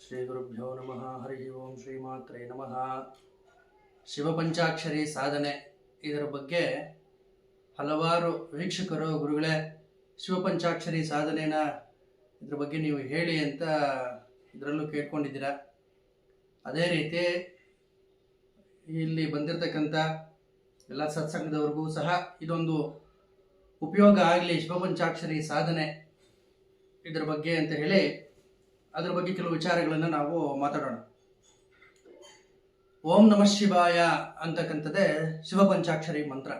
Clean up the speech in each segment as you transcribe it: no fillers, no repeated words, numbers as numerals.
ಶ್ರೀ ಗುರುಭ್ಯೋ ನಮಃ. ಹರಿ ಓಂ. ಶ್ರೀಮಾತ್ರೇ ನಮಃ. ಶಿವಪಂಚಾಕ್ಷರಿ ಸಾಧನೆ ಇದರ ಬಗ್ಗೆ ಹಲವಾರು ವೀಕ್ಷಕರು ಗುರುಗಳೇ ಶಿವಪಂಚಾಕ್ಷರಿ ಸಾಧನೆನ ಇದ್ರ ಬಗ್ಗೆ ನೀವು ಹೇಳಿ ಅಂತ ಇದರಲ್ಲೂ ಕೇಳ್ಕೊಂಡಿದ್ದೀರಾ. ಅದೇ ರೀತಿ ಇಲ್ಲಿ ಬಂದಿರತಕ್ಕಂಥ ಎಲ್ಲ ಸತ್ಸಂಗದವ್ರಿಗೂ ಸಹ ಇದೊಂದು ಉಪಯೋಗ ಆಗಲಿ ಶಿವಪಂಚಾಕ್ಷರಿ ಸಾಧನೆ ಇದರ ಬಗ್ಗೆ ಅಂತ ಹೇಳಿ ಅದರ ಬಗ್ಗೆ ಕೆಲವು ವಿಚಾರಗಳನ್ನು ನಾವು ಮಾತಾಡೋಣ. ಓಂ ನಮಃ ಶಿವಾಯ ಅಂತಕ್ಕಂಥದ್ದೇ ಶಿವಪಂಚಾಕ್ಷರಿ ಮಂತ್ರ.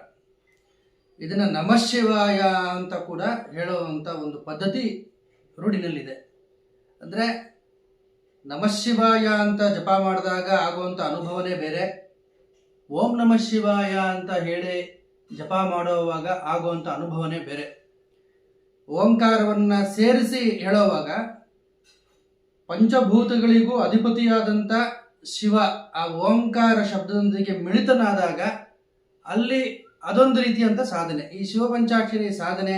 ಇದನ್ನು ನಮಃ ಶಿವಾಯ ಅಂತ ಕೂಡ ಹೇಳುವಂಥ ಒಂದು ಪದ್ಧತಿ ರೂಢಿನಲ್ಲಿದೆ. ಅಂದರೆ ನಮಃ ಶಿವಾಯ ಅಂತ ಜಪ ಮಾಡಿದಾಗ ಆಗುವಂಥ ಅನುಭವನೇ ಬೇರೆ, ಓಂ ನಮಃ ಶಿವಾಯ ಅಂತ ಹೇಳಿ ಜಪ ಮಾಡುವಾಗ ಆಗುವಂಥ ಅನುಭವನೇ ಬೇರೆ. ಓಂಕಾರವನ್ನು ಸೇರಿಸಿ ಹೇಳುವಾಗ ಪಂಚಭೂತಗಳಿಗೂ ಅಧಿಪತಿಯಾದಂಥ ಶಿವ ಆ ಓಂಕಾರ ಶಬ್ದದೊಂದಿಗೆ ಮಿಳಿತನಾದಾಗ ಅಲ್ಲಿ ಅದೊಂದು ರೀತಿಯಂಥ ಸಾಧನೆ. ಈ ಶಿವಪಂಚಾಕ್ಷರಿ ಸಾಧನೆ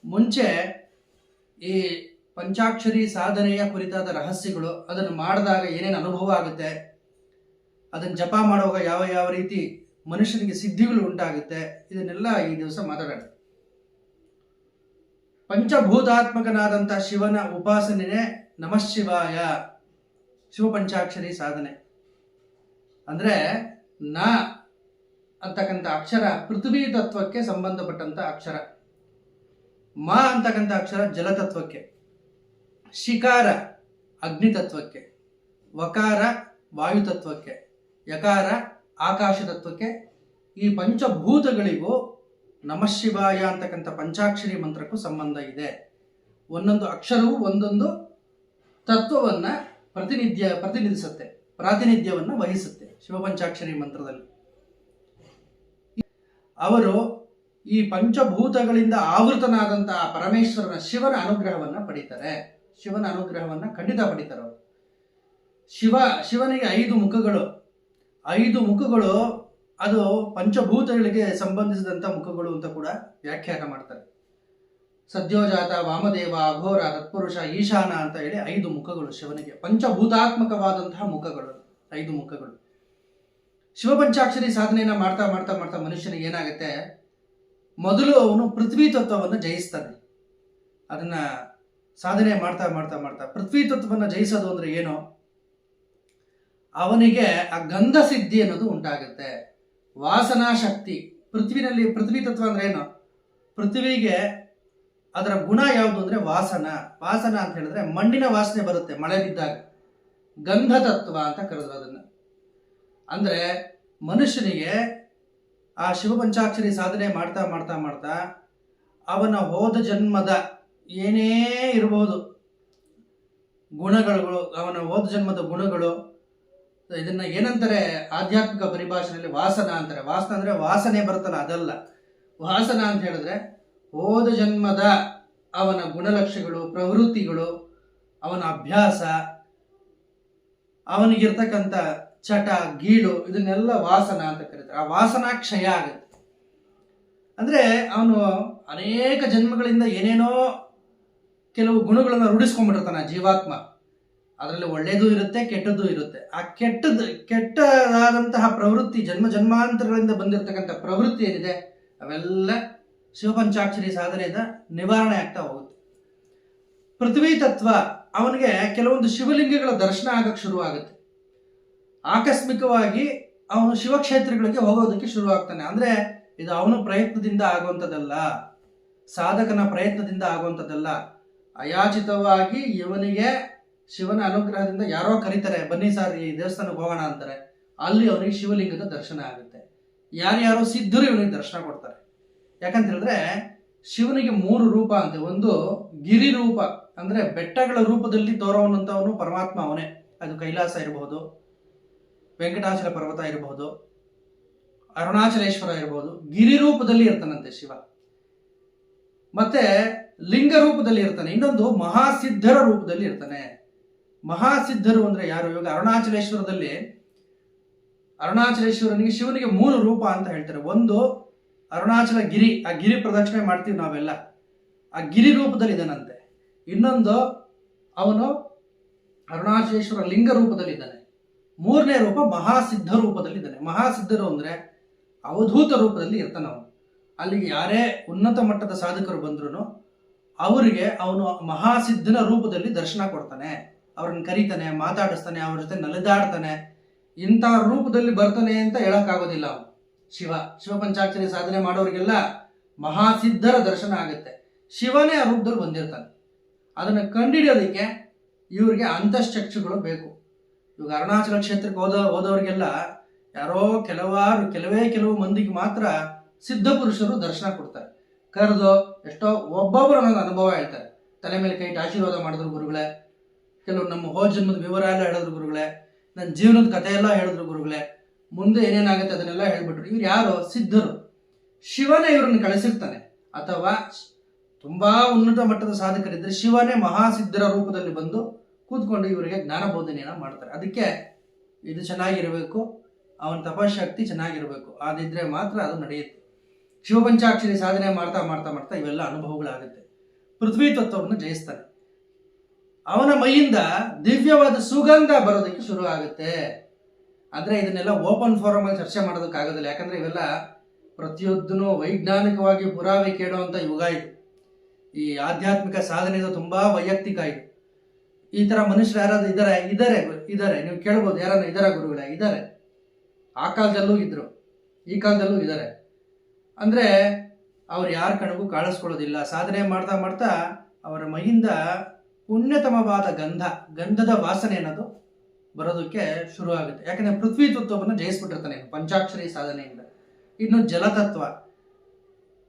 ಮುಂಚೆ ಈ ಪಂಚಾಕ್ಷರಿ ಸಾಧನೆಯ ಕುರಿತಾದ ರಹಸ್ಯಗಳು, ಅದನ್ನು ಮಾಡಿದಾಗ ಏನೇನು ಅನುಭವ ಆಗುತ್ತೆ, ಅದನ್ನು ಜಪ ಮಾಡುವಾಗ ಯಾವ ಯಾವ ರೀತಿ ಮನುಷ್ಯನಿಗೆ ಸಿದ್ಧಿಗಳು ಉಂಟಾಗುತ್ತೆ, ಇದನ್ನೆಲ್ಲ ಈ ದಿವಸ ಮಾತಾಡೋಣ. ಪಂಚಭೂತಾತ್ಮಕನಾದಂಥ ಶಿವನ ಉಪಾಸನೆ ನಮಃ ಶಿವಾಯ ಶಿವಪಂಚಾಕ್ಷರಿ ಸಾಧನೆ. ಅಂದರೆ ನ ಅಂತಕ್ಕಂಥ ಅಕ್ಷರ ಪೃಥ್ವಿ ತತ್ವಕ್ಕೆ ಸಂಬಂಧಪಟ್ಟಂಥ ಅಕ್ಷರ, ಮ ಅಂತಕ್ಕಂಥ ಅಕ್ಷರ ಜಲತತ್ವಕ್ಕೆ, ಶಿಕಾರ ಅಗ್ನಿ ತತ್ವಕ್ಕೆ, ವಕಾರ ವಾಯುತತ್ವಕ್ಕೆ, ಯಕಾರ ಆಕಾಶ ತತ್ವಕ್ಕೆ. ಈ ಪಂಚಭೂತಗಳಿಗೂ ನಮಃ ಶಿವಾಯ ಅಂತಕ್ಕಂಥ ಪಂಚಾಕ್ಷರಿ ಮಂತ್ರಕ್ಕೂ ಸಂಬಂಧ ಇದೆ. ಒಂದೊಂದು ಅಕ್ಷರವು ಒಂದೊಂದು ತತ್ವವನ್ನು ಪ್ರತಿನಿಧಿಸುತ್ತೆ, ಪ್ರಾತಿನಿಧ್ಯವನ್ನು ವಹಿಸುತ್ತೆ. ಶಿವಪಂಚಾಕ್ಷರಿ ಮಂತ್ರದಲ್ಲಿ ಅವರು ಈ ಪಂಚಭೂತಗಳಿಂದ ಆವೃತನಾದಂತಹ ಪರಮೇಶ್ವರನ ಶಿವನ ಅನುಗ್ರಹವನ್ನು ಪಡಿತಾರೆ. ಶಿವನ ಅನುಗ್ರಹವನ್ನು ಖಂಡಿತ ಪಡಿತಾರೆ ಅವರು. ಶಿವನಿಗೆ 5 ಮುಖಗಳು. 5 ಮುಖಗಳು ಅದು ಪಂಚಭೂತಗಳಿಗೆ ಸಂಬಂಧಿಸಿದಂಥ ಮುಖಗಳು ಅಂತ ಕೂಡ ವ್ಯಾಖ್ಯಾನ ಮಾಡ್ತಾರೆ. ಸದ್ಯೋಜಾತ, ವಾಮದೇವ, ಅಘೋರ, ತತ್ಪುರುಷ, ಈಶಾನ ಅಂತ ಹೇಳಿ 5 ಮುಖಗಳು ಶಿವನಿಗೆ, ಪಂಚಭೂತಾತ್ಮಕವಾದಂತಹ ಮುಖಗಳು, 5 ಮುಖಗಳು. ಶಿವಪಂಚಾಕ್ಷರಿ ಸಾಧನೆಯನ್ನ ಮಾಡ್ತಾ ಮಾಡ್ತಾ ಮಾಡ್ತಾ ಮನುಷ್ಯನಿಗೆ ಏನಾಗುತ್ತೆ, ಮೊದಲು ಅವನು ಪೃಥ್ವಿ ತತ್ವವನ್ನು ಜಯಿಸ್ತಾನೆ. ಅದನ್ನ ಸಾಧನೆ ಮಾಡ್ತಾ ಮಾಡ್ತಾ ಮಾಡ್ತಾ ಪೃಥ್ವಿ ತತ್ವವನ್ನು ಜಯಿಸೋದು ಅಂದ್ರೆ ಏನು, ಅವನಿಗೆ ಆ ಗಂಧ ಸಿದ್ಧಿ ಅನ್ನೋದು ಉಂಟಾಗುತ್ತೆ. ವಾಸನಾ ಶಕ್ತಿ ಪೃಥ್ವಿ ತತ್ವ ಅಂದ್ರೆ ಏನು, ಪೃಥ್ವಿಗೆ ಅದರ ಗುಣ ಯಾವುದು ಅಂದ್ರೆ ವಾಸನ ಅಂತ ಹೇಳಿದ್ರೆ ಮಣ್ಣಿನ ವಾಸನೆ ಬರುತ್ತೆ ಮಳೆ ಬಿದ್ದಾಗ, ಗಂಧ ತತ್ವ ಅಂತ ಕರೆದ್ರು ಅದನ್ನ. ಅಂದ್ರೆ ಮನುಷ್ಯನಿಗೆ ಆ ಶಿವಪಂಚಾಕ್ಷರಿ ಸಾಧನೆ ಮಾಡ್ತಾ ಮಾಡ್ತಾ ಮಾಡ್ತಾ ಅವನ ಹೋದ ಜನ್ಮದ ಏನೇ ಇರಬಹುದು ಗುಣಗಳು, ಅವನ ಹೋದ ಜನ್ಮದ ಗುಣಗಳು, ಇದನ್ನ ಏನಂತಾರೆ ಆಧ್ಯಾತ್ಮಿಕ ಪರಿಭಾಷೆಯಲ್ಲಿ ವಾಸನ ಅಂತಾರೆ. ವಾಸನ ಅಂದ್ರೆ ವಾಸನೆ ಬರುತ್ತಲ್ಲ ಅದಲ್ಲ. ವಾಸನ ಅಂತ ಹೇಳಿದ್ರೆ ಹೋದ ಜನ್ಮದ ಅವನ ಗುಣಲಕ್ಷಣಗಳು, ಪ್ರವೃತ್ತಿಗಳು, ಅವನ ಅಭ್ಯಾಸ, ಅವನಿಗಿರ್ತಕ್ಕಂಥ ಚಟ ಗೀಳು, ಇದನ್ನೆಲ್ಲ ವಾಸನ ಅಂತ ಕರೀತಾರೆ. ಆ ವಾಸನಾ ಕ್ಷಯ ಆಗುತ್ತೆ. ಅಂದ್ರೆ ಅವನು ಅನೇಕ ಜನ್ಮಗಳಿಂದ ಏನೇನೋ ಕೆಲವು ಗುಣಗಳನ್ನು ರೂಢಿಸ್ಕೊಂಡ್ಬಿಟ್ಟಿರ್ತಾನೆ ಜೀವಾತ್ಮ. ಅದರಲ್ಲಿ ಒಳ್ಳೆಯದು ಇರುತ್ತೆ, ಕೆಟ್ಟದ್ದು ಇರುತ್ತೆ. ಆ ಕೆಟ್ಟದಾದಂತಹ ಪ್ರವೃತ್ತಿ, ಜನ್ಮಾಂತರಗಳಿಂದ ಬಂದಿರತಕ್ಕಂಥ ಪ್ರವೃತ್ತಿ ಏನಿದೆ ಅವೆಲ್ಲ ಶಿವಪಂಚಾಕ್ಷರಿ ಸಾಧನೆಯಿಂದ ನಿವಾರಣೆ ಆಗ್ತಾ ಹೋಗುತ್ತೆ. ಪೃಥ್ವಿ ತತ್ವ ಅವನಿಗೆ ಕೆಲವೊಂದು ಶಿವಲಿಂಗಗಳ ದರ್ಶನ ಆಗಕ್ಕೆ ಶುರುವಾಗುತ್ತೆ. ಆಕಸ್ಮಿಕವಾಗಿ ಅವನು ಶಿವಕ್ಷೇತ್ರಗಳಿಗೆ ಹೋಗೋದಕ್ಕೆ ಶುರುವಾಗ್ತಾನೆ. ಅಂದ್ರೆ ಇದು ಅವನ ಪ್ರಯತ್ನದಿಂದ ಆಗುವಂಥದ್ದಲ್ಲ, ಸಾಧಕನ ಪ್ರಯತ್ನದಿಂದ ಆಗುವಂಥದ್ದಲ್ಲ. ಅಯಾಚಿತವಾಗಿ ಇವನಿಗೆ ಶಿವನ ಅನುಗ್ರಹದಿಂದ ಯಾರೋ ಕರೀತಾರೆ, ಬನ್ನಿ ಸರ್ ಈ ದೇವಸ್ಥಾನಕ್ಕೆ ಹೋಗೋಣ ಅಂತಾರೆ. ಅಲ್ಲಿ ಅವನಿಗೆ ಶಿವಲಿಂಗದ ದರ್ಶನ ಆಗುತ್ತೆ. ಯಾರ್ಯಾರೋ ಸಿದ್ಧರು ಇವನಿಗೆ ದರ್ಶನ ಕೊಡ್ತಾರೆ. ಯಾಕಂತ ಹೇಳಿದ್ರೆ ಶಿವನಿಗೆ 3 ರೂಪ ಅಂತೆ. ಒಂದು ಗಿರಿ ರೂಪ, ಅಂದ್ರೆ ಬೆಟ್ಟಗಳ ರೂಪದಲ್ಲಿ ತೋರುವಂಥವನು ಪರಮಾತ್ಮ ಅವನೇ. ಅದು ಕೈಲಾಸ ಇರಬಹುದು, ವೆಂಕಟಾಚಲ ಪರ್ವತ ಇರಬಹುದು, ಅರುಣಾಚಲೇಶ್ವರ ಇರಬಹುದು. ಗಿರಿ ರೂಪದಲ್ಲಿ ಇರ್ತಾನಂತೆ ಶಿವ. ಮತ್ತೆ ಲಿಂಗ ರೂಪದಲ್ಲಿ ಇರ್ತಾನೆ. ಇನ್ನೊಂದು ಮಹಾಸಿದ್ಧರ ರೂಪದಲ್ಲಿ ಇರ್ತಾನೆ. ಮಹಾಸಿದ್ಧರು ಅಂದ್ರೆ ಯಾರು? ಇವಾಗ ಅರುಣಾಚಲೇಶ್ವರನಿಗೆ ಶಿವನಿಗೆ 3 ರೂಪ ಅಂತ ಹೇಳ್ತಾರೆ. ಒಂದು ಅರುಣಾಚಲ ಗಿರಿ, ಆ ಗಿರಿ ಪ್ರದಕ್ಷಿಣೆ ಮಾಡ್ತೀವಿ ನಾವೆಲ್ಲ, ಆ ಗಿರಿ ರೂಪದಲ್ಲಿ ಇದಾನಂತೆ. ಇನ್ನೊಂದು ಅವನು ಅರುಣಾಚಲೇಶ್ವರ ಲಿಂಗ ರೂಪದಲ್ಲಿದ್ದಾನೆ. ಮೂರನೇ ರೂಪ ಮಹಾಸಿದ್ಧ ರೂಪದಲ್ಲಿದ್ದಾನೆ. ಮಹಾಸಿದ್ಧರು ಅಂದರೆ ಅವಧೂತ ರೂಪದಲ್ಲಿ ಇರ್ತಾನೆ ಅವನು. ಅಲ್ಲಿಗೆ ಯಾರೇ ಉನ್ನತ ಮಟ್ಟದ ಸಾಧಕರು ಬಂದ್ರು ಅವರಿಗೆ ಅವನು ಮಹಾಸಿದ್ಧನ ರೂಪದಲ್ಲಿ ದರ್ಶನ ಕೊಡ್ತಾನೆ, ಅವ್ರನ್ನ ಕರೀತಾನೆ, ಮಾತಾಡಿಸ್ತಾನೆ, ಅವ್ರ ಜೊತೆ ನಲಿದಾಡ್ತಾನೆ. ಇಂಥ ರೂಪದಲ್ಲಿ ಬರ್ತಾನೆ ಅಂತ ಹೇಳಕ್ಕಾಗೋದಿಲ್ಲ ಅವನು. ಶಿವ ಪಂಚಾಕ್ಷರಿ ಸಾಧನೆ ಮಾಡೋರಿಗೆಲ್ಲ ಮಹಾಸಿದ್ಧರ ದರ್ಶನ ಆಗುತ್ತೆ. ಶಿವನೇ ಆ ರೂಪದಲ್ಲಿ ಬಂದಿರ್ತಾನೆ. ಅದನ್ನು ಕಂಡುಹಿಡಿಯೋದಕ್ಕೆ ಇವ್ರಿಗೆ ಅಂತಶ್ಚಕ್ಷುಗಳು ಬೇಕು. ಇವಾಗ ಅರುಣಾಚಲ ಕ್ಷೇತ್ರಕ್ಕೆ ಹೋದವರಿಗೆಲ್ಲ ಯಾರೋ ಕೆಲವು ಮಂದಿಗೆ ಮಾತ್ರ ಸಿದ್ಧ ಪುರುಷರು ದರ್ಶನ ಕೊಡ್ತಾರೆ. ಕರೆದು ಎಷ್ಟೋ ಒಬ್ಬೊಬ್ಬರು ನನ್ನ ಅನುಭವ ಹೇಳ್ತಾರೆ. ತಲೆ ಮೇಲೆ ಕೈ ಇಟ್ಟು ಆಶೀರ್ವಾದ ಮಾಡಿದ್ರು ಗುರುಗಳೇ, ಕೆಲವರು ನಮ್ಮ ಜನ್ಮದ ವಿವರ ಎಲ್ಲ ಹೇಳಿದ್ರು ಗುರುಗಳೇ, ನನ್ನ ಜೀವನದ ಕಥೆ ಎಲ್ಲ ಹೇಳಿದ್ರು ಗುರುಗಳೇ, ಮುಂದೆ ಏನೇನಾಗುತ್ತೆ ಅದನ್ನೆಲ್ಲ ಹೇಳ್ಬಿಟ್ರು. ಇವ್ರು ಯಾರು? ಸಿದ್ಧರು. ಶಿವನೇ ಇವ್ರನ್ನ ಕಳಿಸಿರ್ತಾನೆ. ಅಥವಾ ತುಂಬಾ ಉನ್ನತ ಮಟ್ಟದ ಸಾಧಕರಿದ್ದರೆ ಶಿವನೇ ಮಹಾಸಿದ್ಧರ ರೂಪದಲ್ಲಿ ಬಂದು ಕೂತ್ಕೊಂಡು ಇವರಿಗೆ ಜ್ಞಾನ ಬೋಧನೆಯನ್ನು ಮಾಡ್ತಾರೆ. ಅದಕ್ಕೆ ಇದು ಚೆನ್ನಾಗಿರಬೇಕು, ಅವನ ತಪಶಕ್ತಿ ಚೆನ್ನಾಗಿರಬೇಕು. ಅದಿದ್ರೆ ಮಾತ್ರ ಅದು ನಡೆಯುತ್ತೆ. ಶಿವಪಂಚಾಕ್ಷರಿ ಸಾಧನೆ ಮಾಡ್ತಾ ಮಾಡ್ತಾ ಮಾಡ್ತಾ ಇವೆಲ್ಲ ಅನುಭವಗಳಾಗುತ್ತೆ. ಪೃಥ್ವಿ ತತ್ವವನ್ನು ಜಯಿಸ್ತಾನೆ. ಅವನ ಮೈಯಿಂದ ದಿವ್ಯವಾದ ಸುಗಂಧ ಬರೋದಕ್ಕೆ ಶುರು ಆಗುತ್ತೆ. ಆದರೆ ಇದನ್ನೆಲ್ಲ ಓಪನ್ ಫೋರಮ್ ಅಲ್ಲಿ ಚರ್ಚೆ ಮಾಡೋದಕ್ಕಾಗೋದಿಲ್ಲ. ಯಾಕಂದ್ರೆ ಇವೆಲ್ಲ ಪ್ರತಿಯೊಂದೂ ವೈಜ್ಞಾನಿಕವಾಗಿ ಪುರಾವೆ ಕೇಳುವಂಥ ಯುಗ ಇದು. ಈ ಆಧ್ಯಾತ್ಮಿಕ ಸಾಧನೆದು ತುಂಬಾ ವೈಯಕ್ತಿಕ ಇದು. ಈ ತರ ಮನುಷ್ಯರು ಯಾರಾದ್ರೂ ಇದ್ದಾರೆ ನೀವು ಕೇಳ್ಬೋದು, ಯಾರನ್ನ ಇದಾರ ಗುರುಗಳೇ? ಇದ್ದಾರೆ. ಆ ಕಾಲದಲ್ಲೂ ಇದ್ರು, ಈ ಕಾಲದಲ್ಲೂ ಇದ್ದಾರೆ. ಅಂದ್ರೆ ಅವ್ರು ಯಾರ ಕಣಗೂ ಕಾಣಿಸ್ಕೊಳ್ಳೋದಿಲ್ಲ. ಸಾಧನೆ ಮಾಡ್ತಾ ಮಾಡ್ತಾ ಅವರ ಮೈಯಿಂದ ಪುಣ್ಯತಮವಾದ ಗಂಧದ ವಾಸನೆ ಅನ್ನೋದು ಬರೋದಕ್ಕೆ ಶುರು ಆಗುತ್ತೆ. ಯಾಕಂದ್ರೆ ಪೃಥ್ವಿ ತತ್ವವನ್ನು ಜಯಿಸ್ಬಿಟ್ಟಿರ್ತಾನೆ ಪಂಚಾಕ್ಷರಿ ಸಾಧನೆಯಿಂದ. ಇನ್ನು ಜಲತತ್ವ,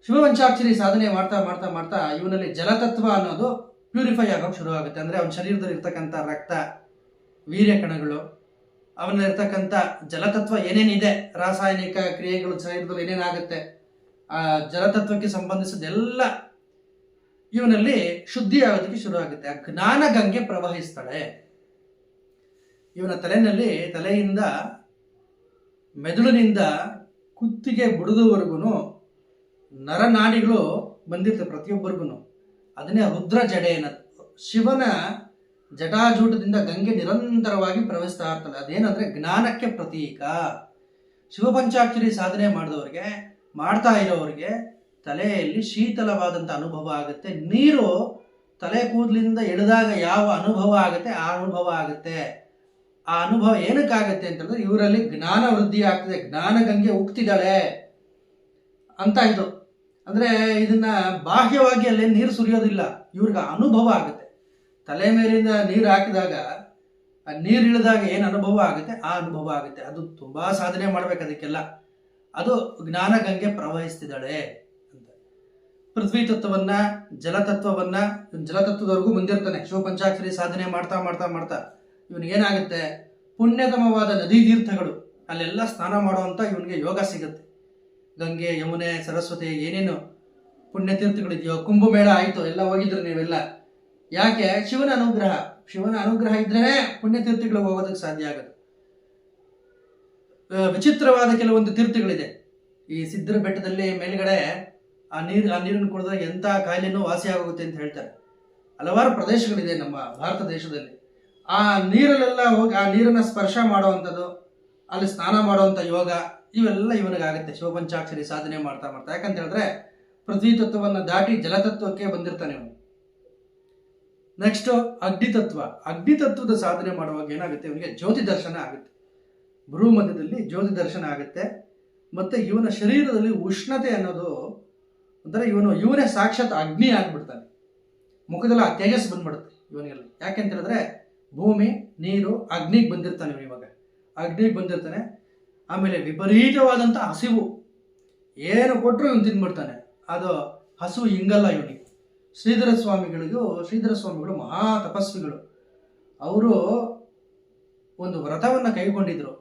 ಶಿವಪಂಚಾಕ್ಷರಿ ಸಾಧನೆ ಮಾಡ್ತಾ ಮಾಡ್ತಾ ಮಾಡ್ತಾ ಇವನಲ್ಲಿ ಜಲತತ್ವ ಅನ್ನೋದು ಪ್ಯೂರಿಫೈ ಆಗೋಕೆ ಶುರು ಆಗುತ್ತೆ. ಅಂದ್ರೆ ಅವನ ಶರೀರದಲ್ಲಿ ಇರ್ತಕ್ಕಂಥ ರಕ್ತ, ವೀರ್ಯ ಕಣಗಳು, ಅವನಲ್ಲಿರ್ತಕ್ಕಂಥ ಜಲತತ್ವ ಏನೇನಿದೆ, ರಾಸಾಯನಿಕ ಕ್ರಿಯೆಗಳು ಶರೀರದಲ್ಲಿ ಏನೇನಾಗುತ್ತೆ, ಆ ಜಲತತ್ವಕ್ಕೆ ಸಂಬಂಧಿಸಿದೆಲ್ಲ ಇವನಲ್ಲಿ ಶುದ್ಧಿ ಆಗೋದಕ್ಕೆ ಶುರು ಆಗುತ್ತೆ. ಆ ಜ್ಞಾನ ಗಂಗೆ ಪ್ರವಹಿಸ್ತಾಳೆ. ಇವನ ತಲೆಯಿಂದ ಮೆದುಳಿನಿಂದ ಕುತ್ತಿಗೆ ಬುಡದವರೆಗೂ ನರನಾಡಿಗಳು ಬಂದಿರ್ತವೆ ಪ್ರತಿಯೊಬ್ಬರಿಗೂ. ಅದನ್ನೇ ರುದ್ರ ಜಡೆ ಅನ್ನೋದು. ಶಿವನ ಜಟಾಜೂಟದಿಂದ ಗಂಗೆ ನಿರಂತರವಾಗಿ ಪ್ರವಹಿಸ್ತಾ ಇರ್ತಾಳೆ. ಅದೇನಂದ್ರೆ ಜ್ಞಾನಕ್ಕೆ ಪ್ರತೀಕ. ಶಿವಪಂಚಾಕ್ಷರಿ ಸಾಧನೆ ಮಾಡ್ತಾ ಇರೋರಿಗೆ ತಲೆಯಲ್ಲಿ ಶೀತಲವಾದಂಥ ಅನುಭವ ಆಗುತ್ತೆ. ನೀರು ತಲೆ ಕೂದಲಿಂದ ಎಳೆದಾಗ ಯಾವ ಅನುಭವ ಆಗುತ್ತೆ ಆ ಅನುಭವ ಆಗುತ್ತೆ. ಆ ಅನುಭವ ಏನಕ್ಕಾಗತ್ತೆ ಅಂತಂದ್ರೆ ಇವರಲ್ಲಿ ಜ್ಞಾನ ವೃದ್ಧಿ ಆಗ್ತದೆ, ಜ್ಞಾನ ಗಂಗೆ ಉಕ್ತಿದ್ದಾಳೆ ಅಂತ. ಇದು ಅಂದ್ರೆ ಇದನ್ನ ಬಾಹ್ಯವಾಗಿ ಅಲ್ಲೇ ನೀರು ಸುರಿಯೋದಿಲ್ಲ, ಇವ್ರಿಗೆ ಅನುಭವ ಆಗುತ್ತೆ. ತಲೆ ಮೇಲಿಂದ ನೀರು ಹಾಕಿದಾಗ ಆ ನೀರು ಇಳಿದಾಗ ಏನು ಅನುಭವ ಆಗುತ್ತೆ ಆ ಅನುಭವ ಆಗುತ್ತೆ. ಅದು ತುಂಬಾ ಸಾಧನೆ ಮಾಡ್ಬೇಕು ಅದಕ್ಕೆಲ್ಲ. ಅದು ಜ್ಞಾನ ಗಂಗೆ ಪ್ರವಹಿಸ್ತಿದ್ದಾಳೆ ಅಂತ. ಪೃಥ್ವಿ ತತ್ವವನ್ನ, ಜಲತತ್ವದವರೆಗೂ ಮುಂದಿರ್ತಾನೆ. ಶಿವಪಂಚಾಕ್ಷರಿ ಸಾಧನೆ ಮಾಡ್ತಾ ಮಾಡ್ತಾ ಮಾಡ್ತಾ ಇವನಿಗೇನಾಗುತ್ತೆ, ಪುಣ್ಯತಮವಾದ ನದಿ ತೀರ್ಥಗಳು ಅಲ್ಲೆಲ್ಲ ಸ್ನಾನ ಮಾಡುವಂತ ಇವನಿಗೆ ಯೋಗ ಸಿಗುತ್ತೆ. ಗಂಗೆ, ಯಮುನೆ, ಸರಸ್ವತಿ ಏನೇನು ಪುಣ್ಯತೀರ್ಥಗಳಿದೆಯೋ, ಕುಂಭಮೇಳ ಆಯಿತು, ಎಲ್ಲ ಹೋಗಿದ್ರು ನೀವೆಲ್ಲ. ಯಾಕೆ? ಶಿವನ ಅನುಗ್ರಹ ಇದ್ರೇ ಪುಣ್ಯತೀರ್ಥಗಳಿಗೆ ಹೋಗೋದಕ್ಕೆ ಸಾಧ್ಯ ಆಗುತ್ತೆ. ವಿಚಿತ್ರವಾದ ಕೆಲವೊಂದು ತೀರ್ಥಗಳಿದೆ. ಈ ಸಿದ್ಧರ ಬೆಟ್ಟದಲ್ಲಿ ಮೇಲ್ಗಡೆ ಆ ನೀರನ್ನು ಕುಡಿದಾಗ ಎಂಥ ಕಾಯಿಲೆನೂ ವಾಸಿ ಆಗೋಗುತ್ತೆ ಅಂತ ಹೇಳ್ತಾರೆ. ಹಲವಾರು ಪ್ರದೇಶಗಳಿದೆ ನಮ್ಮ ಭಾರತ ದೇಶದಲ್ಲಿ. ಆ ನೀರಲ್ಲೆಲ್ಲ ಹೋಗಿ ಆ ನೀರನ್ನ ಸ್ಪರ್ಶ ಮಾಡುವಂಥದ್ದು, ಅಲ್ಲಿ ಸ್ನಾನ ಮಾಡುವಂಥ ಯೋಗ, ಇವೆಲ್ಲ ಇವನಿಗಾಗುತ್ತೆ ಶಿವಪಂಚಾಕ್ಷರಿ ಸಾಧನೆ ಮಾಡ್ತಾ ಮಾಡ್ತಾ. ಯಾಕಂತ ಹೇಳಿದ್ರೆ ಪೃಥ್ವಿ ತತ್ವವನ್ನು ದಾಟಿ ಜಲತತ್ವಕ್ಕೆ ಬಂದಿರ್ತಾನೆ ಇವನು. ನೆಕ್ಸ್ಟ್ ಅಗ್ನಿತತ್ವದ ಸಾಧನೆ ಮಾಡುವಾಗ ಏನಾಗುತ್ತೆ, ಇವನಿಗೆ ಜ್ಯೋತಿ ದರ್ಶನ ಆಗುತ್ತೆ. ಭ್ರೂ ಮಧ್ಯದಲ್ಲಿ ಜ್ಯೋತಿ ದರ್ಶನ ಆಗುತ್ತೆ. ಮತ್ತೆ ಇವನ ಶರೀರದಲ್ಲಿ ಉಷ್ಣತೆ ಅನ್ನೋದು ಒಂಥರ ಇವನೇ ಸಾಕ್ಷಾತ್ ಅಗ್ನಿ ಆಗ್ಬಿಡ್ತಾನೆ. ಮುಖದಲ್ಲಿ ಆ ತೇಜಸ್ ಬಂದ್ಬಿಡುತ್ತೆ ಇವನಿಗೆಲ್ಲ. ಯಾಕೆಂತ ಹೇಳಿದ್ರೆ ಭೂಮಿ, ನೀರು, ಅಗ್ನಿಗೆ ಬಂದಿರ್ತಾನೆ ಇವಾಗ. ಅಗ್ನಿಗೆ ಬಂದಿರ್ತಾನೆ. ಆಮೇಲೆ ವಿಪರೀತವಾದಂಥ ಹಸಿವು, ಏನು ಕೊಟ್ಟರು ಇವನು ತಿಂದ್ಬಿಡ್ತಾನೆ. ಅದು ಹಸಿವು ಹಿಂಗಲ್ಲ ಇವನಿಗೆ. ಶ್ರೀಧರ ಸ್ವಾಮಿಗಳು ಮಹಾ ತಪಸ್ವಿಗಳು. ಅವರು ಒಂದು ವ್ರತವನ್ನು ಕೈಗೊಂಡಿದ್ರು.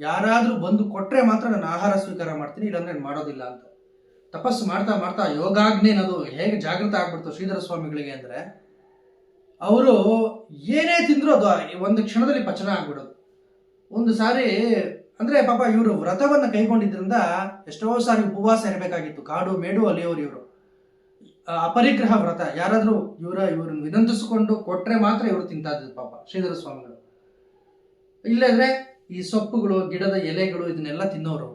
ಯಾರಾದರೂ ಬಂದು ಕೊಟ್ಟರೆ ಮಾತ್ರ ನಾನು ಆಹಾರ ಸ್ವೀಕಾರ ಮಾಡ್ತೀನಿ, ಇಲ್ಲಾಂದ್ರೆ ನಾನು ಮಾಡೋದಿಲ್ಲ ಅಂತ. ತಪಸ್ಸು ಮಾಡ್ತಾ ಮಾಡ್ತಾ ಯೋಗಾಗ್ನಿ ಅನ್ನೋದು ಹೇಗೆ ಜಾಗೃತ ಆಗ್ಬಿಡ್ತು ಶ್ರೀಧರ ಸ್ವಾಮಿಗಳಿಗೆ ಅಂದರೆ, ಅವರು ಏನೇ ತಿಂದ್ರು ಅದು ಒಂದು ಕ್ಷಣದಲ್ಲಿ ಪಚನ ಆಗ್ಬಿಡೋದು. ಒಂದು ಸಾರಿ ಅಂದ್ರೆ ಪಾಪ ಇವರು ವ್ರತವನ್ನು ಕೈಗೊಂಡಿದ್ರಿಂದ ಎಷ್ಟೋ ಸಾರಿ ಉಪವಾಸ ಇರಬೇಕಾಗಿತ್ತು. ಕಾಡು ಮೇಡು ಅಲ್ಲಿಯವರು ಇವರು. ಅಪರಿಗ್ರಹ ವ್ರತ, ಯಾರಾದರೂ ಇವ್ರನ್ನ ವಿನಂತಿಸಿಕೊಂಡು ಕೊಟ್ರೆ ಮಾತ್ರ ಇವರು ತಿಂತಾ ಇದ್ದು ಪಾಪ ಶ್ರೀಧರ ಸ್ವಾಮಿಗಳು. ಇಲ್ಲದ್ರೆ ಈ ಸೊಪ್ಪುಗಳು, ಗಿಡದ ಎಲೆಗಳು ಇದನ್ನೆಲ್ಲ ತಿನ್ನೋರು.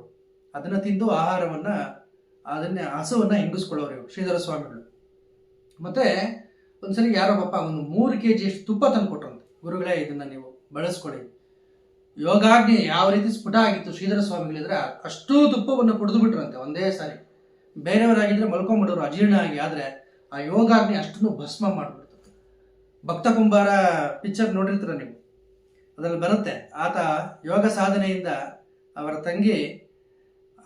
ಅದನ್ನ ತಿಂದು ಆಹಾರವನ್ನ, ಅದನ್ನೇ ಹಸುವನ್ನ ಹಿಂಗಿಸ್ಕೊಳ್ಳೋರು ಇವರು ಶ್ರೀಧರ ಸ್ವಾಮಿಗಳು. ಮತ್ತೆ ಒಂದ್ಸಲಿ ಯಾರೋ ಪಾಪ ಒಂದು 3 kg ಅಷ್ಟು ತುಪ್ಪ ತಂದು ಕೊಟ್ರಂತೆ. ಗುರುಗಳೇ, ಇದನ್ನ ನೀವು ಬಳಸ್ಕೊಳ್ಳಿ. ಯೋಗಾಗ್ನಿ ಯಾವ ರೀತಿ ಸ್ಫುಟ ಆಗಿತ್ತು ಶ್ರೀಧರ ಸ್ವಾಮಿಗಳಿದ್ರೆ ಅಷ್ಟೂ ತುಪ್ಪವನ್ನು ಕುಡಿದು ಬಿಟ್ರಂತೆ ಒಂದೇ ಸಾರಿ. ಬೇರೆಯವರಾಗಿದ್ರೆ ಮಲ್ಕೊಂಡ್ಬಿಡೋರು ಅಜೀರ್ಣ ಆಗಿ. ಆದ್ರೆ ಆ ಯೋಗಾಗ್ನಿ ಅಷ್ಟನ್ನು ಭಸ್ಮ ಮಾಡ್ಬಿಡ್ತದೆ. ಭಕ್ತ ಕುಂಬಾರ ಪಿಕ್ಚರ್ ನೋಡಿರ್ತೀರ ನೀವು, ಅದ್ರಲ್ಲಿ ಬರುತ್ತೆ. ಆತ ಯೋಗ ಸಾಧನೆಯಿಂದ ಅವರ ತಂಗಿ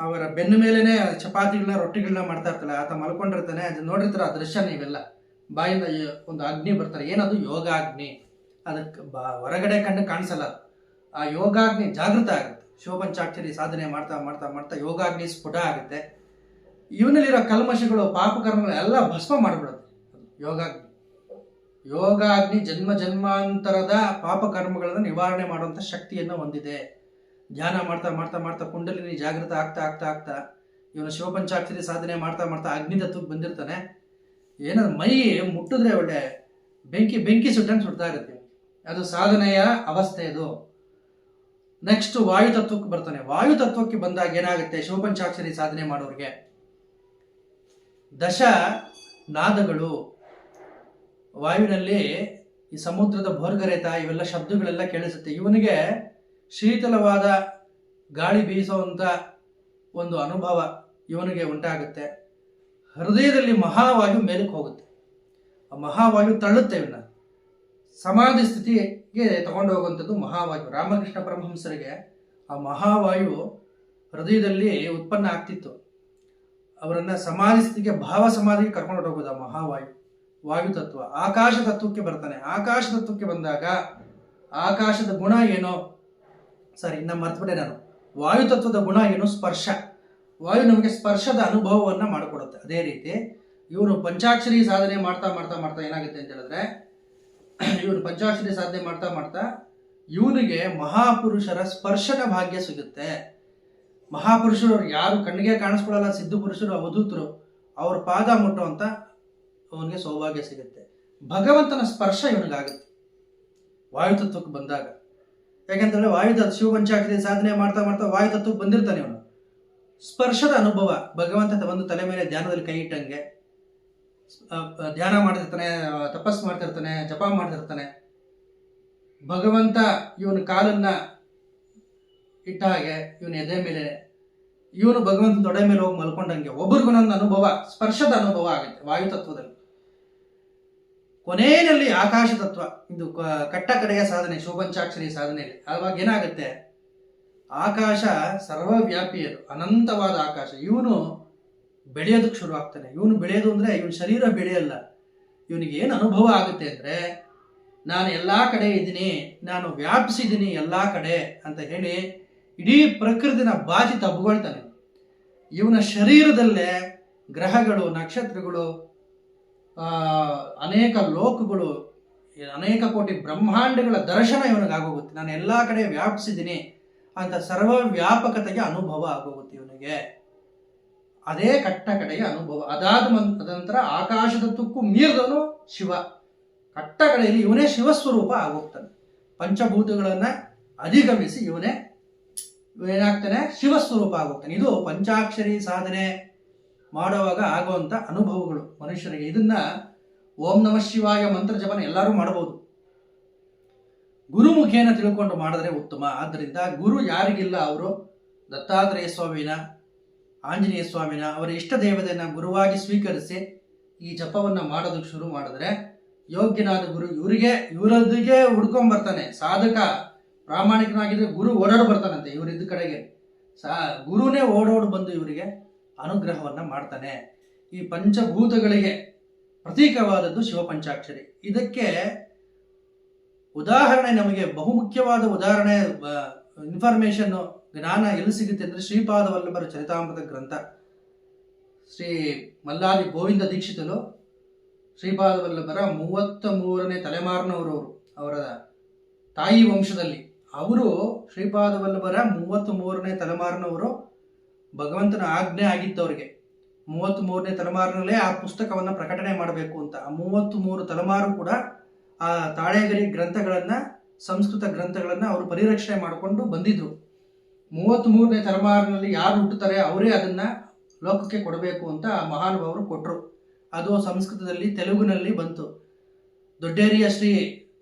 ಅವರ ಬೆನ್ನ ಮೇಲೇನೆ ಚಪಾತಿಗಳನ್ನ, ರೊಟ್ಟಿಗಳನ್ನ ಮಾಡ್ತಾ ಇರ್ತಾಳೆ. ಆತ ಮಲ್ಕೊಂಡಿರ್ತಾನೆ. ಅದನ್ನ ನೋಡಿರ್ತಾರ ಆ ದೃಶ್ಯ ನೀವೆಲ್ಲ. ಬಾಯಿಂದ ಒಂದು ಅಗ್ನಿ ಬರ್ತಾರೆ, ಏನದು ಯೋಗಾಗ್ನಿ. ಅದಕ್ಕೆ ಹೊರಗಡೆ ಕಣ್ಣು ಕಾಣಿಸಲ್ಲ. ಆ ಯೋಗಾಗ್ನಿ ಜಾಗೃತ ಆಗುತ್ತೆ. ಶಿವಪಂಚಾಕ್ಷರಿ ಸಾಧನೆ ಮಾಡ್ತಾ ಮಾಡ್ತಾ ಮಾಡ್ತಾ ಯೋಗಾಗ್ನಿ ಸ್ಫುಟ ಆಗುತ್ತೆ. ಇವನಲ್ಲಿರೋ ಕಲ್ಮಶಗಳು, ಪಾಪಕರ್ಮಗಳು ಎಲ್ಲ ಭಸ್ಮ ಮಾಡಿಬಿಡುತ್ತೆ ಯೋಗಾಗ್ನಿ. ಯೋಗಾಗ್ನಿ ಜನ್ಮ ಜನ್ಮಾಂತರದ ಪಾಪಕರ್ಮಗಳನ್ನು ನಿವಾರಣೆ ಮಾಡುವಂಥ ಶಕ್ತಿಯನ್ನು ಹೊಂದಿದೆ. ಧ್ಯಾನ ಮಾಡ್ತಾ ಮಾಡ್ತಾ ಮಾಡ್ತಾ ಕುಂಡಲಿನಿ ಜಾಗೃತ ಆಗ್ತಾ ಆಗ್ತಾ ಆಗ್ತಾ ಇವನು ಶಿವಪಂಚಾಕ್ಷರಿ ಸಾಧನೆ ಮಾಡ್ತಾ ಮಾಡ್ತಾ ಅಗ್ನಿ ತತ್ವಕ್ಕೆ ಬಂದಿರ್ತಾನೆ. ಏನಾದ್ರು ಮೈ ಮುಟ್ಟಿದ್ರೆ ಒಳ್ಳೆ ಬೆಂಕಿ ಸುಟ್ಟಂಗೆ ಸುಡ್ತಾ ಇರುತ್ತೆ. ಅದು ಸಾಧನೆಯ ಅವಸ್ಥೆ ಇದು. ನೆಕ್ಸ್ಟ್ ವಾಯು ತತ್ವಕ್ಕೆ ಬರ್ತಾನೆ. ವಾಯು ತತ್ವಕ್ಕೆ ಬಂದಾಗ ಏನಾಗುತ್ತೆ, ಶಿವಪಂಚಾಕ್ಷರಿ ಸಾಧನೆ ಮಾಡೋರಿಗೆ ದಶ ನಾದಗಳು ವಾಯುವಿನಲ್ಲಿ, ಈ ಸಮುದ್ರದ ಭೋರ್ಗರೆತ ಇವೆಲ್ಲ ಶಬ್ದಗಳೆಲ್ಲ ಕೇಳಿಸುತ್ತೆ. ಇವನಿಗೆ ಶೀತಲವಾದ ಗಾಳಿ ಬೀಸುವಂತ ಒಂದು ಅನುಭವ ಇವನಿಗೆ ಉಂಟಾಗುತ್ತೆ. ಹೃದಯದಲ್ಲಿ ಮಹಾವಾಯು ಮೇಲಕ್ಕೆ ಹೋಗುತ್ತೆ. ಆ ಮಹಾವಾಯು ತಳ್ಳುತ್ತೆ ಇವನ್ನ. ಸಮಾಧಿ ಸ್ಥಿತಿಗೆ ತಗೊಂಡು ಹೋಗುವಂಥದ್ದು ಮಹಾವಾಯು. ರಾಮಕೃಷ್ಣ ಪರಮಹಂಸರಿಗೆ ಆ ಮಹಾವಾಯು ಹೃದಯದಲ್ಲಿ ಉತ್ಪನ್ನ ಆಗ್ತಿತ್ತು. ಅವರನ್ನ ಸಮಾಧಿ ಸ್ಥಿತಿಗೆ, ಭಾವ ಸಮಾಧಿಗೆ ಕರ್ಕೊಂಡು ಹೋಗೋದು ಆ ಮಹಾವಾಯು. ವಾಯು ತತ್ವ. ಆಕಾಶ ತತ್ವಕ್ಕೆ ಬರ್ತಾನೆ. ಆಕಾಶ ತತ್ವಕ್ಕೆ ಬಂದಾಗ ಆಕಾಶದ ಗುಣ ಏನೋ, ಸರಿ ಇನ್ನ ಮರ್ತ್ಬಿಟ್ಟೆ ನಾನು. ವಾಯು ತತ್ವದ ಗುಣ ಏನು? ಸ್ಪರ್ಶ. ವಾಯು ನಮಗೆ ಸ್ಪರ್ಶದ ಅನುಭವವನ್ನ ಮಾಡಿಕೊಡುತ್ತೆ. ಅದೇ ರೀತಿ ಇವನು ಪಂಚಾಕ್ಷರಿ ಸಾಧನೆ ಮಾಡ್ತಾ ಮಾಡ್ತಾ ಮಾಡ್ತಾ ಏನಾಗುತ್ತೆ ಅಂತ ಹೇಳಿದ್ರೆ, ಇವನು ಪಂಚಾಕ್ಷರಿ ಸಾಧನೆ ಮಾಡ್ತಾ ಮಾಡ್ತಾ ಇವನಿಗೆ ಮಹಾಪುರುಷರ ಸ್ಪರ್ಶನ ಭಾಗ್ಯ ಸಿಗುತ್ತೆ. ಮಹಾಪುರುಷರು ಯಾರು ಕಣ್ಣಿಗೆ ಕಾಣಿಸ್ಕೊಳ್ಳಲ್ಲ, ಸಿದ್ದು ಪುರುಷರು, ಅವಧೂತರು, ಅವ್ರ ಪಾದ ಮುಟ್ಟುವಂತ ಅವನಿಗೆ ಸೌಭಾಗ್ಯ ಸಿಗುತ್ತೆ. ಭಗವಂತನ ಸ್ಪರ್ಶ ಇವನಿಗಾಗುತ್ತೆ ವಾಯುತತ್ವಕ್ಕೆ ಬಂದಾಗ. ಯಾಕೆಂತಂದ್ರೆ ವಾಯುತತ್ವ, ಶಿವಪಂಚಾಕ್ಷರಿ ಸಾಧನೆ ಮಾಡ್ತಾ ಮಾಡ್ತಾ ವಾಯುತತ್ವಕ್ಕೆ ಬಂದಿರ್ತಾನೆ ಇವನು. ಸ್ಪರ್ಶದ ಅನುಭವ. ಭಗವಂತ ಒಂದು ತಲೆ ಮೇಲೆ ಧ್ಯಾನದಲ್ಲಿ ಕೈ ಇಟ್ಟಂಗೆ ಧ್ಯಾನ ಮಾಡ್ತಿರ್ತಾನೆ, ತಪಸ್ ಮಾಡ್ತಿರ್ತಾನೆ, ಜಪ ಮಾಡ್ತಿರ್ತಾನೆ. ಭಗವಂತ ಇವನ ಕಾಲನ್ನ ಇಟ್ಟ ಹಾಗೆ ಇವನ ಎದೆ ಮೇಲೆ, ಇವನು ಭಗವಂತನ ತೊಡೆ ಮೇಲೆ ಹೋಗಿ ಮಲ್ಕೊಂಡಂಗೆ ಒಬ್ಬರಿಗೊಂದೊಂದು ಅನುಭವ, ಸ್ಪರ್ಶದ ಅನುಭವ ಆಗುತ್ತೆ ವಾಯುತತ್ವದಲ್ಲಿ. ಕೊನೆಯಲ್ಲಿ ಆಕಾಶ ತತ್ವ, ಇದು ಕಟ್ಟ ಕಡೆಯ ಸಾಧನೆ ಶಿವಪಂಚಾಕ್ಷರಿ ಸಾಧನೆಯಲ್ಲಿ. ಆವಾಗ ಏನಾಗುತ್ತೆ, ಆಕಾಶ ಸರ್ವವ್ಯಾಪಿ, ಅದು ಅನಂತವಾದ ಆಕಾಶ. ಇವನು ಬೆಳೆಯೋದಕ್ಕೆ ಶುರು ಆಗ್ತಾನೆ. ಇವನು ಬೆಳೆಯೋದು ಅಂದ್ರೆ ಇವನ ಶರೀರ ಬೆಳೆಯಲ್ಲ. ಇವನಿಗೆ ಏನು ಅನುಭವ ಆಗುತ್ತೆ ಅಂದ್ರೆ, ನಾನು ಎಲ್ಲಾ ಕಡೆ ಇದ್ದೀನಿ, ನಾನು ವ್ಯಾಪಿಸಿದ್ದೀನಿ ಎಲ್ಲಾ ಕಡೆ ಅಂತ ಹೇಳಿ ಇಡೀ ಪ್ರಕೃತಿನ ಬಾಚಿ ತಬ್ಕೊಳ್ತಾನೆ. ಇವನ ಶರೀರದಲ್ಲೇ ಗ್ರಹಗಳು, ನಕ್ಷತ್ರಗಳು, ಅನೇಕ ಲೋಕಗಳು, ಅನೇಕ ಕೋಟಿ ಬ್ರಹ್ಮಾಂಡಗಳ ದರ್ಶನ ಇವನಿಗಾಗೋಗುತ್ತೆ. ನಾನು ಎಲ್ಲಾ ಕಡೆ ವ್ಯಾಪಿಸಿದ್ದೀನಿ ಅಂತ ಸರ್ವ ವ್ಯಾಪಕತೆಗೆ ಅನುಭವ ಆಗೋಗುತ್ತೆ ಇವನಿಗೆ. ಅದೇ ಕಟ್ಟ ಕಡೆಯ ಅನುಭವ. ಅದಾದ ನಂತರ ಆಕಾಶದತ್ತಕ್ಕೂ ಮೀರಿದವನು ಶಿವ. ಕಟ್ಟ ಕಡೆಯಲ್ಲಿ ಇವನೇ ಶಿವಸ್ವರೂಪ ಆಗೋಗ್ತಾನೆ. ಪಂಚಭೂತಗಳನ್ನ ಅಧಿಗಮಿಸಿ ಏನಾಗ್ತಾನೆ, ಶಿವಸ್ವರೂಪ ಆಗೋಗ್ತಾನೆ. ಇದು ಪಂಚಾಕ್ಷರಿ ಸಾಧನೆ ಮಾಡುವಾಗ ಆಗುವಂತ ಅನುಭವಗಳು ಮನುಷ್ಯರಿಗೆ. ಇದನ್ನ ಓಂ ನಮಃ ಶಿವಾಯ ಮಂತ್ರ ಜಪನ ಎಲ್ಲರೂ ಮಾಡಬಹುದು. ಗುರುಮುಖೇನ ತಿಳ್ಕೊಂಡು ಮಾಡಿದ್ರೆ ಉತ್ತಮ. ಆದ್ದರಿಂದ ಗುರು ಯಾರಿಗಿಲ್ಲ ಅವರು ದತ್ತಾತ್ರೇಯ ಸ್ವಾಮಿನ, ಆಂಜನೇಯ ಸ್ವಾಮಿನ, ಅವರ ಇಷ್ಟ ದೇವತೆಯನ್ನ ಗುರುವಾಗಿ ಸ್ವೀಕರಿಸಿ ಈ ಜಪವನ್ನ ಮಾಡೋದಕ್ಕೆ ಶುರು ಮಾಡಿದ್ರೆ ಯೋಗ್ಯನಾದ ಗುರು ಇವರದ್ದಿಗೆ ಹುಡ್ಕೊಂಡ್ ಬರ್ತಾನೆ. ಸಾಧಕ ಪ್ರಾಮಾಣಿಕನಾಗಿದ್ರೆ ಗುರು ಓಡಾಡಿ ಬರ್ತಾನಂತೆ ಇವರಿದ್ದ ಕಡೆಗೆ. ಗುರುನೇ ಓಡೋಡು ಬಂದು ಇವರಿಗೆ ಅನುಗ್ರಹವನ್ನ ಮಾಡ್ತಾನೆ. ಈ ಪಂಚಭೂತಗಳಿಗೆ ಪ್ರತೀಕವಾದದ್ದು ಶಿವಪಂಚಾಕ್ಷರಿ. ಇದಕ್ಕೆ ಉದಾಹರಣೆ, ನಮಗೆ ಬಹುಮುಖ್ಯವಾದ ಉದಾಹರಣೆ, ಇನ್ಫಾರ್ಮೇಶನ್, ಜ್ಞಾನ ಎಲ್ಲಿ ಸಿಗುತ್ತೆ ಅಂದ್ರೆ ಶ್ರೀಪಾದ ವಲ್ಲಭರ ಚರಿತಾಮೃತ ಗ್ರಂಥ. ಶ್ರೀ ಮಲ್ಲಾದಿ ಗೋವಿಂದ ದೀಕ್ಷಿತರು ಶ್ರೀಪಾದ ವಲ್ಲಭರ 33ನೇ ತಲೆಮಾರಿನವರು. ಅವರ ತಾಯಿ ವಂಶದಲ್ಲಿ ಅವರು ಶ್ರೀಪಾದ ವಲ್ಲಭರ 33ನೇ ತಲೆಮಾರಿನವರು. ಭಗವಂತನ ಆಜ್ಞೆ ಆಗಿತ್ತು ಅವರಿಗೆ. 33ನೇ ತಲೆಮಾರಿನಲ್ಲೇ ಆ ಪುಸ್ತಕವನ್ನು ಪ್ರಕಟಣೆ ಮಾಡಬೇಕು ಅಂತ. ಆ 33 ತಲೆಮಾರು ಕೂಡ ಆ ತಾಳೆಗರಿ ಗ್ರಂಥಗಳನ್ನು, ಸಂಸ್ಕೃತ ಗ್ರಂಥಗಳನ್ನು ಅವರು ಪರಿರಕ್ಷಣೆ ಮಾಡಿಕೊಂಡು ಬಂದಿದ್ರು. 33ನೇ ತಲೆಮಾರಿನಲ್ಲಿ ಯಾರು ಹುಟ್ಟುತ್ತಾರೆ ಅವರೇ ಅದನ್ನು ಲೋಕಕ್ಕೆ ಕೊಡಬೇಕು ಅಂತ ಮಹಾನುಭಾವರು ಕೊಟ್ಟರು. ಅದು ಸಂಸ್ಕೃತದಲ್ಲಿ, ತೆಲುಗಿನಲ್ಲಿ ಬಂತು. ದೊಡ್ಡೇರಿಯ ಶ್ರೀ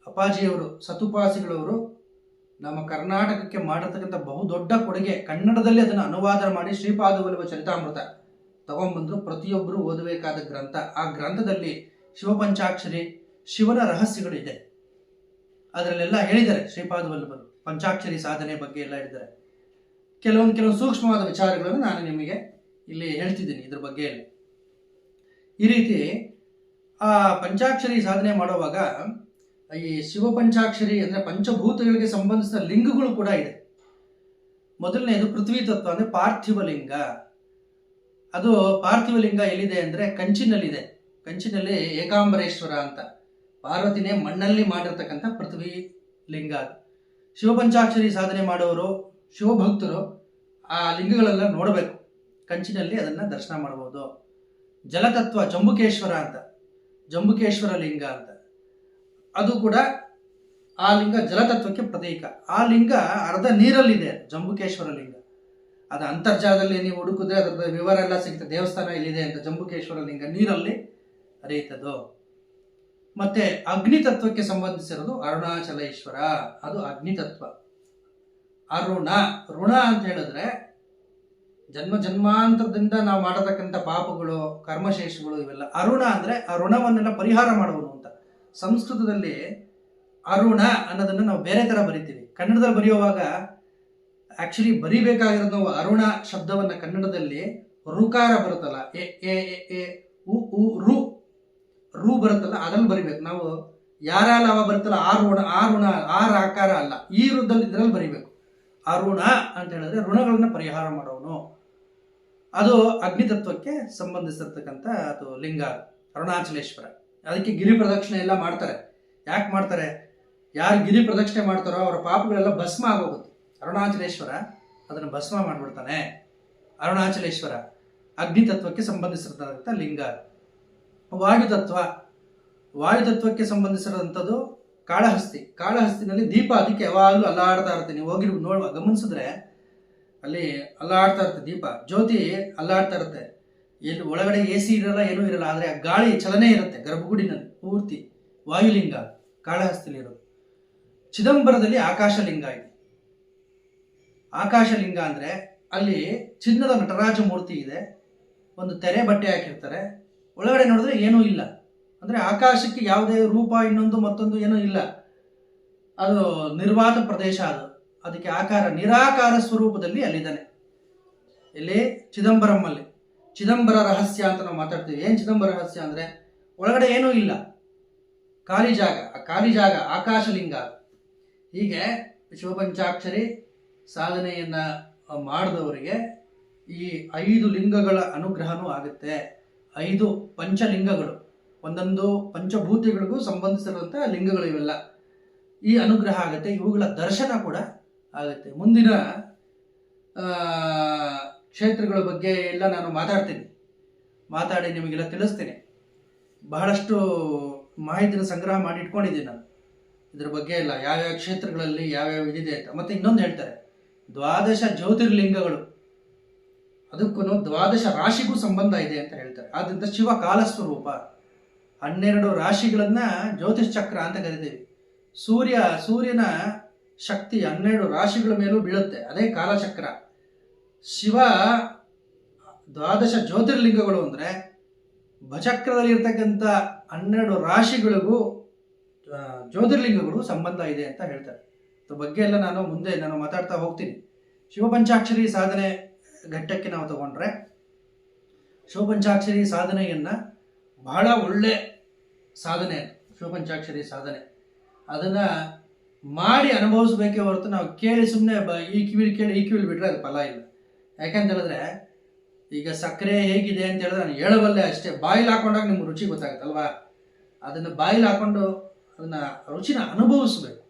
ಅಪ್ಪಾಜಿಯವರು, ಸತುಪಾಸಿಗಳವರು ನಮ್ಮ ಕರ್ನಾಟಕಕ್ಕೆ ಮಾಡಿರ್ತಕ್ಕಂಥ ಬಹುದೊಡ್ಡ ಕೊಡುಗೆ. ಕನ್ನಡದಲ್ಲಿ ಅದನ್ನು ಅನುವಾದ ಮಾಡಿ ಶ್ರೀಪಾದವಲ್ಲಭ ಚರಿತಾಮೃತ ತಗೊಂಡ್ಬಂದ್ರು. ಪ್ರತಿಯೊಬ್ಬರು ಓದಬೇಕಾದ ಗ್ರಂಥ. ಆ ಗ್ರಂಥದಲ್ಲಿ ಶಿವಪಂಚಾಕ್ಷರಿ, ಶಿವನ ರಹಸ್ಯಗಳು ಇದೆ. ಅದರಲ್ಲೆಲ್ಲ ಹೇಳಿದ್ದಾರೆ ಶ್ರೀಪಾದವಲ್ಲಭರು. ಪಂಚಾಕ್ಷರಿ ಸಾಧನೆ ಬಗ್ಗೆ ಎಲ್ಲ ಹೇಳಿದ್ದಾರೆ. ಕೆಲವೊಂದು ಸೂಕ್ಷ್ಮವಾದ ವಿಚಾರಗಳನ್ನು ನಾನು ನಿಮಗೆ ಇಲ್ಲಿ ಹೇಳ್ತಿದ್ದೀನಿ ಇದ್ರ ಬಗ್ಗೆ. ಈ ರೀತಿ ಆ ಪಂಚಾಕ್ಷರಿ ಸಾಧನೆ ಮಾಡುವಾಗ ಈ ಶಿವ ಪಂಚಾಕ್ಷರಿ ಅಂದರೆ ಪಂಚಭೂತಗಳಿಗೆ ಸಂಬಂಧಿಸಿದ ಲಿಂಗಗಳು ಕೂಡ ಇದೆ. ಮೊದಲನೇದು ಪೃಥ್ವಿ ತತ್ವ, ಅಂದರೆ ಪಾರ್ಥಿವ ಲಿಂಗ. ಅದು ಪಾರ್ಥಿವ ಲಿಂಗ ಎಲ್ಲಿದೆ ಅಂದರೆ ಕಂಚಿನಲ್ಲಿದೆ. ಕಂಚಿನಲ್ಲಿ ಏಕಾಂಬರೇಶ್ವರ ಅಂತ, ಪಾರ್ವತಿನೇ ಮಣ್ಣಲ್ಲಿ ಮಾಡಿರ್ತಕ್ಕಂಥ ಪೃಥ್ವಿ ಲಿಂಗ. ಶಿವಪಂಚಾಕ್ಷರಿ ಸಾಧನೆ ಮಾಡುವವರು, ಶಿವಭಕ್ತರು ಆ ಲಿಂಗಗಳೆಲ್ಲ ನೋಡಬೇಕು. ಕಂಚಿನಲ್ಲಿ ಅದನ್ನು ದರ್ಶನ ಮಾಡಬಹುದು. ಜಲತತ್ವ ಜಂಬುಕೇಶ್ವರ ಅಂತ, ಜಂಬುಕೇಶ್ವರ ಲಿಂಗ ಅಂತ, ಅದು ಕೂಡ ಆ ಲಿಂಗ ಜಲತತ್ವಕ್ಕೆ ಪ್ರತೀಕ. ಆ ಲಿಂಗ ಅರ್ಧ ನೀರಲ್ಲಿದೆ, ಜಂಬುಕೇಶ್ವರ ಲಿಂಗ. ಅದು ಅಂತರ್ಜಾಲದಲ್ಲಿ ನೀವು ಹುಡುಕಿದ್ರೆ ಅದರ ವಿವರ ಎಲ್ಲ ಸಿಗುತ್ತೆ. ದೇವಸ್ಥಾನ ಇಲ್ಲಿದೆ ಅಂತ. ಜಂಬುಕೇಶ್ವರ ಲಿಂಗ ನೀರಲ್ಲಿ ಹರಿಯುತ್ತದು. ಮತ್ತೆ ಅಗ್ನಿತತ್ವಕ್ಕೆ ಸಂಬಂಧಿಸಿರೋದು ಅರುಣಾಚಲೇಶ್ವರ, ಅದು ಅಗ್ನಿತತ್ವ. ಅರುಣ, ಋಣ ಅಂತ ಹೇಳಿದ್ರೆ ಜನ್ಮ ಜನ್ಮಾಂತರದಿಂದ ನಾವು ಮಾಡತಕ್ಕಂಥ ಪಾಪಗಳು, ಕರ್ಮಶೇಷಗಳು ಇವೆಲ್ಲ. ಅರುಣ ಅಂದರೆ ಆ ಋಣವನ್ನೆಲ್ಲ ಪರಿಹಾರ ಮಾಡುವುದು ಅಂತ. ಸಂಸ್ಕೃತದಲ್ಲಿ ಅರುಣ ಅನ್ನೋದನ್ನು ನಾವು ಬೇರೆ ಥರ ಬರಿತೀವಿ. ಕನ್ನಡದಲ್ಲಿ ಬರೆಯುವಾಗ ಆ್ಯಕ್ಚುಲಿ ಬರಿಬೇಕಾಗಿರೋದು ನಾವು ಅರುಣ ಶಬ್ದವನ್ನು ಕನ್ನಡದಲ್ಲಿ ಋಕಾರ ಬರುತ್ತಲ್ಲ, ಎ ಎ ಎ ಉ ಉ ರು ರು ಬರುತ್ತಲ್ಲ, ಅದನ್ನು ಬರಿಬೇಕು ನಾವು. ಯಾರ ಲಾವ ಬರುತ್ತಲ್ಲ ಆ ಋಣ ಆರ್ ಆಕಾರ ಅಲ್ಲ, ಈ ಋದಲ್ಲಿ ಇದರಲ್ಲಿ ಬರಿಬೇಕು. ಅರುಣ ಅಂತ ಹೇಳಿದ್ರೆ ಋಣಗಳನ್ನ ಪರಿಹಾರ ಮಾಡೋನು. ಅದು ಅಗ್ನಿತತ್ವಕ್ಕೆ ಸಂಬಂಧಿಸಿರ್ತಕ್ಕಂಥ ಅದು ಲಿಂಗ ಅರುಣಾಚಲೇಶ್ವರ. ಅದಕ್ಕೆ ಗಿರಿ ಪ್ರದಕ್ಷಿಣೆ ಎಲ್ಲ ಮಾಡ್ತಾರೆ. ಯಾಕೆ ಮಾಡ್ತಾರೆ? ಯಾರು ಗಿರಿ ಪ್ರದಕ್ಷಿಣೆ ಮಾಡ್ತಾರೋ ಅವರ ಪಾಪಗಳೆಲ್ಲ ಭಸ್ಮ ಆಗೋಗುತ್ತೆ. ಅರುಣಾಚಲೇಶ್ವರ ಅದನ್ನು ಭಸ್ಮ ಮಾಡಿಬಿಡ್ತಾನೆ. ಅರುಣಾಚಲೇಶ್ವರ ಅಗ್ನಿತತ್ವಕ್ಕೆ ಸಂಬಂಧಿಸಿರ್ತಕ್ಕಂಥ ಲಿಂಗ. ವಾಯುತತ್ವ, ವಾಯುತತ್ವಕ್ಕೆ ಸಂಬಂಧಿಸಿರೋಂಥದ್ದು ಕಾಳಹಸ್ತಿ. ಕಾಳಹಸ್ತಿನಲ್ಲಿ ದೀಪ ಅದಕ್ಕೆ ಯಾವಾಗಲೂ ಅಲ್ಲಾಡ್ತಾ ಇರುತ್ತೆ. ನೀವು ಹೋಗಿ ಗಮನಿಸಿದ್ರೆ ಅಲ್ಲಿ ಅಲ್ಲಾಡ್ತಾ ಇರುತ್ತೆ ದೀಪ, ಜ್ಯೋತಿ ಅಲ್ಲಾಡ್ತಾ ಇರುತ್ತೆ. ಎಲ್ಲಿ ಒಳಗಡೆ AC ಇರಲ್ಲ, ಏನೂ ಇರಲ್ಲ, ಆದರೆ ಆ ಗಾಳಿ ಚಲನೆ ಇರುತ್ತೆ ಗರ್ಭಗುಡಿನಲ್ಲಿ ಪೂರ್ತಿ. ವಾಯುಲಿಂಗ ಕಾಳಹಸ್ತಿಲಿರೋದು. ಚಿದಂಬರದಲ್ಲಿ ಆಕಾಶಲಿಂಗ ಇದೆ. ಆಕಾಶಲಿಂಗ ಅಂದರೆ ಅಲ್ಲಿ ಚಿನ್ನದ ನಟರಾಜ ಮೂರ್ತಿ ಇದೆ. ಒಂದು ತೆರೆ ಬಟ್ಟೆ ಹಾಕಿರ್ತಾರೆ. ಒಳಗಡೆ ನೋಡಿದ್ರೆ ಏನೂ ಇಲ್ಲ. ಅಂದರೆ ಆಕಾಶಕ್ಕೆ ಯಾವುದೇ ರೂಪ, ಇನ್ನೊಂದು ಮತ್ತೊಂದು ಏನೂ ಇಲ್ಲ. ಅದು ನಿರ್ವಾತ ಪ್ರದೇಶ. ಅದಕ್ಕೆ ಆಕಾರ, ನಿರಾಕಾರ ಸ್ವರೂಪದಲ್ಲಿ ಅಲ್ಲಿದ್ದಾನೆ. ಇಲ್ಲಿ ಚಿದಂಬರಮ್ಮಲ್ಲಿ ಚಿದಂಬರ ರಹಸ್ಯ ಅಂತ ನಾವು ಮಾತಾಡ್ತೀವಿ. ಏನು ಚಿದಂಬರ ರಹಸ್ಯ ಅಂದರೆ ಒಳಗಡೆ ಏನೂ ಇಲ್ಲ, ಖಾಲಿ ಜಾಗ. ಆ ಖಾಲಿ ಜಾಗ ಆಕಾಶಲಿಂಗ. ಹೀಗೆ ಶಿವಪಂಚಾಕ್ಷರಿ ಸಾಧನೆಯನ್ನು ಮಾಡಿದವರಿಗೆ ಈ 5 ಲಿಂಗಗಳ ಅನುಗ್ರಹನೂ ಆಗುತ್ತೆ. 5 ಪಂಚಲಿಂಗಗಳು, ಒಂದೊಂದು ಪಂಚಭೂತಿಗಳಿಗೂ ಸಂಬಂಧಿಸಿರುವಂಥ ಲಿಂಗಗಳು ಇವೆಲ್ಲ. ಈ ಅನುಗ್ರಹ ಆಗುತ್ತೆ. ಇವುಗಳ ದರ್ಶನ ಕೂಡ ಆಗುತ್ತೆ. ಮುಂದಿನ ಕ್ಷೇತ್ರಗಳ ಬಗ್ಗೆ ಎಲ್ಲ ನಾನು ಮಾತಾಡಿ ನಿಮಗೆಲ್ಲ ತಿಳಿಸ್ತೀನಿ. ಬಹಳಷ್ಟು ಮಾಹಿತಿನ ಸಂಗ್ರಹ ಮಾಡಿ ಇಟ್ಕೊಂಡಿದ್ದೀನಿ ನಾನು ಇದ್ರ ಬಗ್ಗೆ ಎಲ್ಲ, ಯಾವ್ಯಾವ ಕ್ಷೇತ್ರಗಳಲ್ಲಿ ಯಾವ್ಯಾವ ಇದಿದೆ ಅಂತ. ಮತ್ತು ಇನ್ನೊಂದು ಹೇಳ್ತಾರೆ, 12 ಜ್ಯೋತಿರ್ಲಿಂಗಗಳು, ಅದಕ್ಕೂ 12 ರಾಶಿಗೂ ಸಂಬಂಧ ಇದೆ ಅಂತ ಹೇಳ್ತಾರೆ. ಆದ್ದರಿಂದ ಶಿವ ಕಾಲಸ್ವರೂಪ. 12 ರಾಶಿಗಳನ್ನು ಜ್ಯೋತಿಷ್ ಚಕ್ರ ಅಂತ ಕರಿತೀವಿ. ಸೂರ್ಯನ ಶಕ್ತಿ 12 ರಾಶಿಗಳ ಮೇಲೂ ಬೀಳುತ್ತೆ, ಅದೇ ಕಾಲಚಕ್ರ. ಶಿವ 12 ಜ್ಯೋತಿರ್ಲಿಂಗಗಳು ಅಂದರೆ ಭಚಕ್ರದಲ್ಲಿ ಇರ್ತಕ್ಕಂಥ 12 ರಾಶಿಗಳಿಗೂ ಜ್ಯೋತಿರ್ಲಿಂಗಗಳು ಸಂಬಂಧ ಇದೆ ಅಂತ ಹೇಳ್ತಾರೆ. ಅದ್ರ ಬಗ್ಗೆ ಎಲ್ಲ ನಾನು ಮಾತಾಡ್ತಾ ಹೋಗ್ತೀನಿ. ಶಿವಪಂಚಾಕ್ಷರಿ ಸಾಧನೆ ಘಟ್ಟಕ್ಕೆ ನಾವು ತಗೊಂಡ್ರೆ, ಶಿವಪಂಚಾಕ್ಷರಿ ಸಾಧನೆಯನ್ನು ಬಹಳ ಒಳ್ಳೆ ಸಾಧನೆ. ಶಿವಪಂಚಾಕ್ಷರಿ ಸಾಧನೆ ಅದನ್ನು ಮಾಡಿ ಅನುಭವಿಸ್ಬೇಕೇ ಹೊರತು ನಾವು ಕೇಳಿ ಸುಮ್ಮನೆ ಈ ಕಿವಿಲಿ ಬಿಟ್ಟರೆ ಅದು ಫಲ ಇಲ್ಲ. ಯಾಕೆಂತ ಹೇಳಿದ್ರೆ, ಈಗ ಸಕ್ಕರೆ ಹೇಗಿದೆ ಅಂತ ಹೇಳಿದ್ರೆ ನಾನು ಹೇಳಬಲ್ಲೆ ಅಷ್ಟೇ. ಬಾಯಿಲ್ ಹಾಕೊಂಡಾಗ ನಿಮ್ಗೆ ರುಚಿ ಗೊತ್ತಾಗುತ್ತಲ್ವಾ? ಅದನ್ನು ಬಾಯಿಲ್ ಹಾಕೊಂಡು ಅದನ್ನು ರುಚಿನ ಅನುಭವಿಸ್ಬೇಕು.